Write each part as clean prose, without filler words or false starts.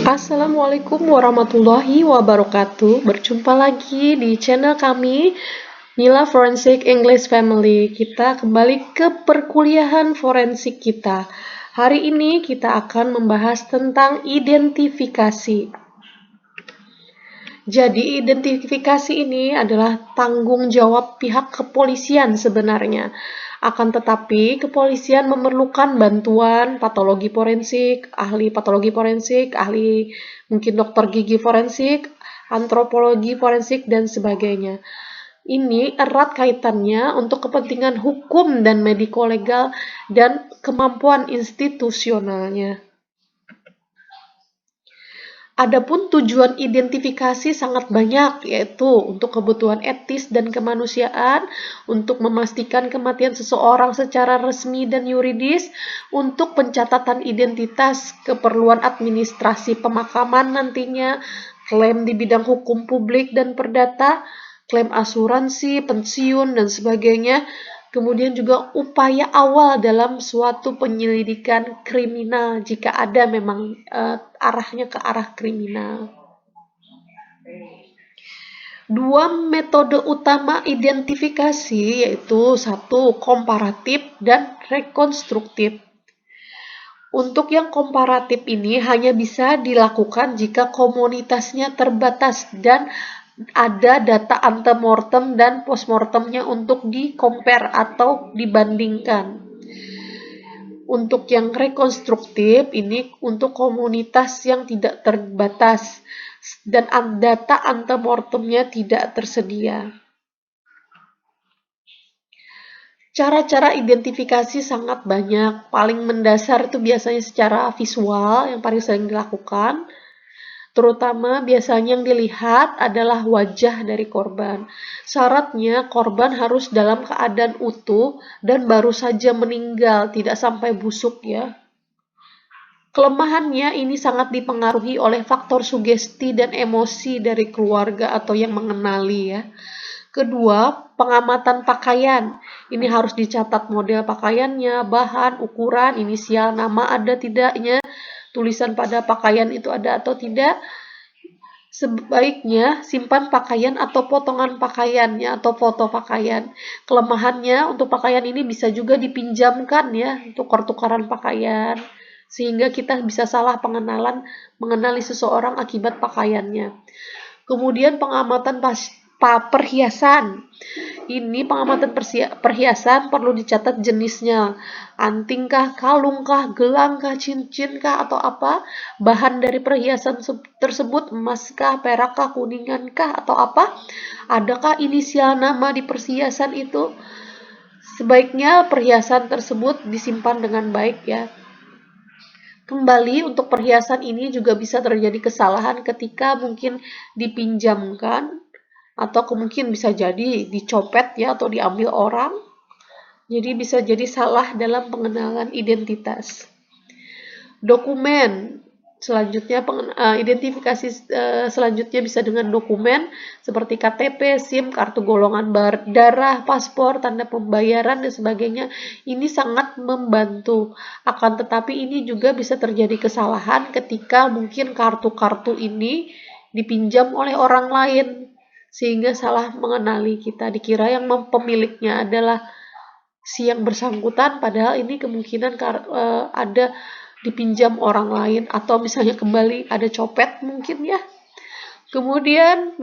Assalamualaikum warahmatullahi wabarakatuh. Berjumpa lagi di channel kami, Mila Forensic English Family. Kita kembali ke perkuliahan forensik kita. Hari ini kita akan membahas tentang identifikasi. Jadi, identifikasi ini adalah tanggung jawab pihak kepolisian sebenarnya. Akan tetapi, kepolisian memerlukan bantuan patologi forensik, ahli mungkin dokter gigi forensik, antropologi forensik, dan sebagainya. Ini erat kaitannya untuk kepentingan hukum dan mediko-legal dan kemampuan institusionalnya. Adapun tujuan identifikasi sangat banyak, yaitu untuk kebutuhan etis dan kemanusiaan, untuk memastikan kematian seseorang secara resmi dan yuridis, untuk pencatatan identitas, keperluan administrasi pemakaman nantinya, klaim di bidang hukum publik dan perdata, klaim asuransi, pensiun, dan sebagainya. Kemudian juga upaya awal dalam suatu penyelidikan kriminal jika ada memang arahnya ke arah kriminal. Dua metode utama identifikasi yaitu satu komparatif dan rekonstruktif. Untuk yang komparatif ini hanya bisa dilakukan jika komunitasnya terbatas dan ada data antemortem dan postmortemnya untuk di-compare atau dibandingkan. Untuk yang rekonstruktif ini untuk komunitas yang tidak terbatas dan data antemortemnya tidak tersedia. Cara-cara identifikasi sangat banyak. Paling mendasar itu biasanya secara visual yang paling sering dilakukan. Terutama biasanya yang dilihat adalah wajah dari korban. Syaratnya korban harus dalam keadaan utuh dan baru saja meninggal, tidak sampai busuk ya. Kelemahannya ini sangat dipengaruhi oleh faktor sugesti dan emosi dari keluarga atau yang mengenali ya. Kedua, pengamatan pakaian. Ini harus dicatat model pakaiannya, bahan, ukuran, inisial, nama ada tidaknya, tulisan pada pakaian itu ada atau tidak. Sebaiknya simpan pakaian atau potongan pakaiannya atau foto pakaian. Kelemahannya untuk pakaian ini bisa juga dipinjamkan ya, tukar-tukaran pakaian. Sehingga kita bisa salah mengenali seseorang akibat pakaiannya. Kemudian pengamatan perhiasan. Ini pengamatan perhiasan perlu dicatat jenisnya. Anting kah, kalung kah, gelang kah, cincin kah, atau apa. Bahan dari perhiasan tersebut, emas kah, perak kah, kuningan kah, atau apa. Adakah inisial nama di perhiasan itu? Sebaiknya perhiasan tersebut disimpan dengan baik ya. Kembali untuk perhiasan ini juga bisa terjadi kesalahan ketika mungkin dipinjamkan atau mungkin bisa jadi dicopet ya atau diambil orang. Jadi bisa jadi salah dalam pengenalan identitas. Dokumen selanjutnya identifikasi selanjutnya bisa dengan dokumen seperti KTP, SIM, kartu golongan darah, paspor, tanda pembayaran dan sebagainya. Ini sangat membantu. Akan tetapi ini juga bisa terjadi kesalahan ketika mungkin kartu-kartu ini dipinjam oleh orang lain sehingga salah mengenali kita, dikira yang pemiliknya adalah si yang bersangkutan padahal ini kemungkinan ada dipinjam orang lain atau misalnya kembali ada copet mungkin ya. Kemudian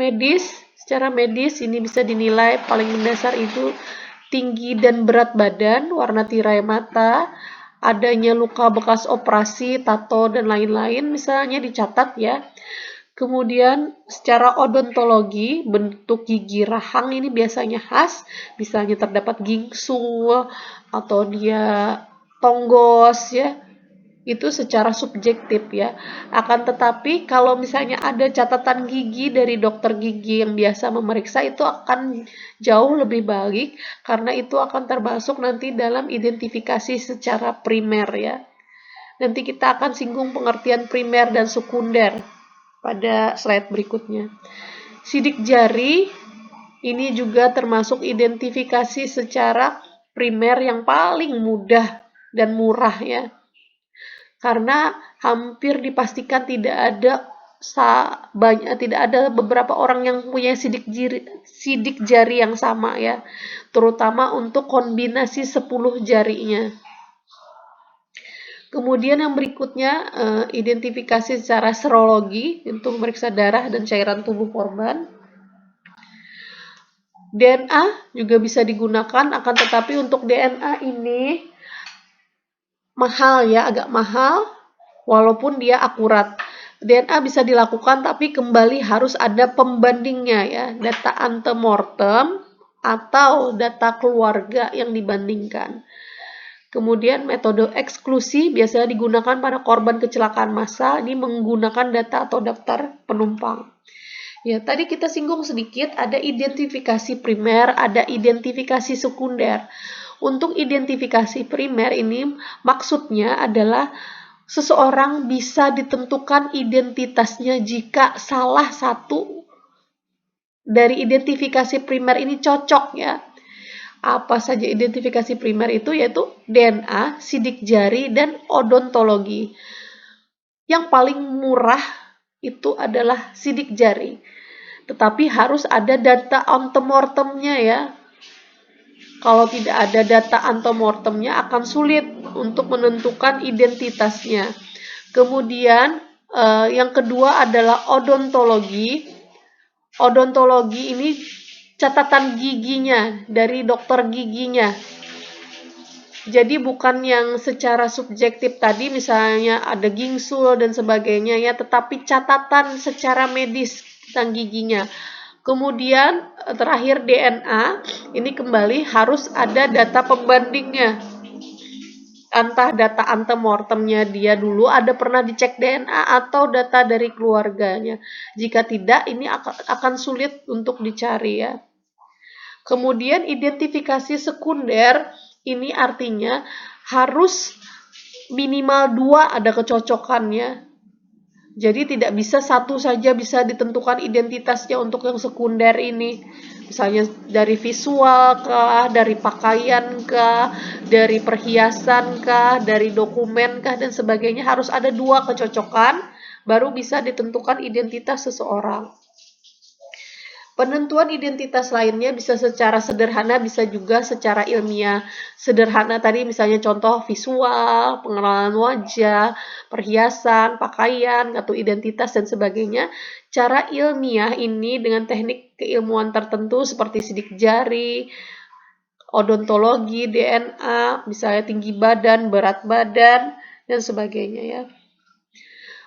secara medis ini bisa dinilai paling mendasar itu tinggi dan berat badan, warna tirai mata, adanya luka bekas operasi, tato dan lain-lain misalnya dicatat ya. Kemudian secara odontologi, bentuk gigi rahang ini biasanya khas, misalnya terdapat gingsul atau dia tonggos ya. Itu secara subjektif ya. Akan tetapi kalau misalnya ada catatan gigi dari dokter gigi yang biasa memeriksa itu akan jauh lebih baik karena itu akan termasuk nanti dalam identifikasi secara primer ya. Nanti kita akan singgung pengertian primer dan sekunder pada slide berikutnya. Sidik jari ini juga termasuk identifikasi secara primer yang paling mudah dan murah ya. karena hampir dipastikan tidak ada beberapa orang yang punya sidik jari yang sama ya, terutama untuk kombinasi 10 jarinya. Kemudian yang berikutnya, identifikasi secara serologi untuk memeriksa darah dan cairan tubuh korban. DNA juga bisa digunakan, akan tetapi untuk DNA ini mahal ya, agak mahal walaupun dia akurat. DNA bisa dilakukan tapi kembali harus ada pembandingnya ya, data antemortem atau data keluarga yang dibandingkan. Kemudian metode eksklusi biasanya digunakan pada korban kecelakaan massal, ini menggunakan data atau daftar penumpang. Ya, tadi kita singgung sedikit, ada identifikasi primer, ada identifikasi sekunder. Untuk identifikasi primer ini maksudnya adalah seseorang bisa ditentukan identitasnya jika salah satu dari identifikasi primer ini cocok ya. Apa saja identifikasi primer itu? Yaitu DNA, sidik jari, dan odontologi. Yang paling murah itu adalah sidik jari. Tetapi harus ada data antemortemnya ya. Kalau tidak ada data antemortemnya akan sulit untuk menentukan identitasnya. Kemudian yang kedua adalah odontologi. Odontologi ini catatan giginya dari dokter giginya. Jadi bukan yang secara subjektif tadi misalnya ada gingsul dan sebagainya ya, tetapi catatan secara medis tentang giginya. Kemudian terakhir DNA, ini kembali harus ada data pembandingnya. Entah data antemortemnya dia dulu ada pernah dicek DNA atau data dari keluarganya. Jika tidak, ini akan sulit untuk dicari ya. Kemudian identifikasi sekunder, ini artinya harus minimal 2 ada kecocokannya. Jadi tidak bisa satu saja bisa ditentukan identitasnya untuk yang sekunder ini. Misalnya dari visual kah, dari pakaian kah, dari perhiasan kah, dari dokumen kah, dan sebagainya. Harus ada 2 kecocokan, baru bisa ditentukan identitas seseorang. Penentuan identitas lainnya bisa secara sederhana, bisa juga secara ilmiah. Sederhana tadi misalnya contoh visual, pengenalan wajah, perhiasan, pakaian, atau identitas dan sebagainya. Cara ilmiah ini dengan teknik keilmuan tertentu seperti sidik jari, odontologi, DNA, misalnya tinggi badan, berat badan, dan sebagainya ya.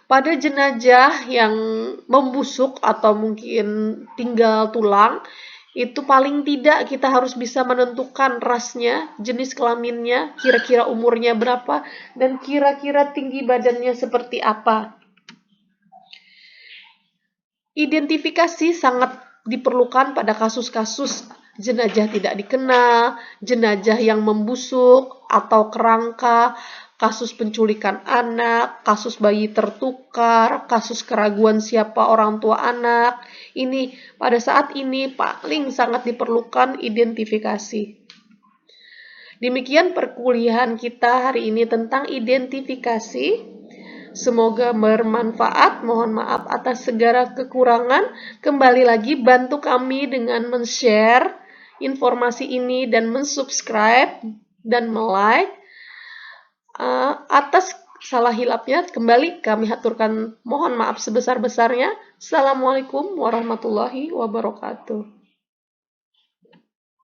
Pada jenazah yang membusuk atau mungkin tinggal tulang, itu paling tidak kita harus bisa menentukan rasnya, jenis kelaminnya, kira-kira umurnya berapa, dan kira-kira tinggi badannya seperti apa. Identifikasi sangat diperlukan pada kasus-kasus jenazah tidak dikenal, jenazah yang membusuk atau kerangka, kasus penculikan anak, kasus bayi tertukar, kasus keraguan siapa orang tua anak. Ini pada saat ini paling sangat diperlukan identifikasi. Demikian perkuliahan kita hari ini tentang identifikasi. Semoga bermanfaat. Mohon maaf atas segala kekurangan. Kembali lagi bantu kami dengan men-share informasi ini dan men-subscribe dan me-like. Atas salah hilapnya kembali kami haturkan mohon maaf sebesar-besarnya. Assalamualaikum warahmatullahi wabarakatuh.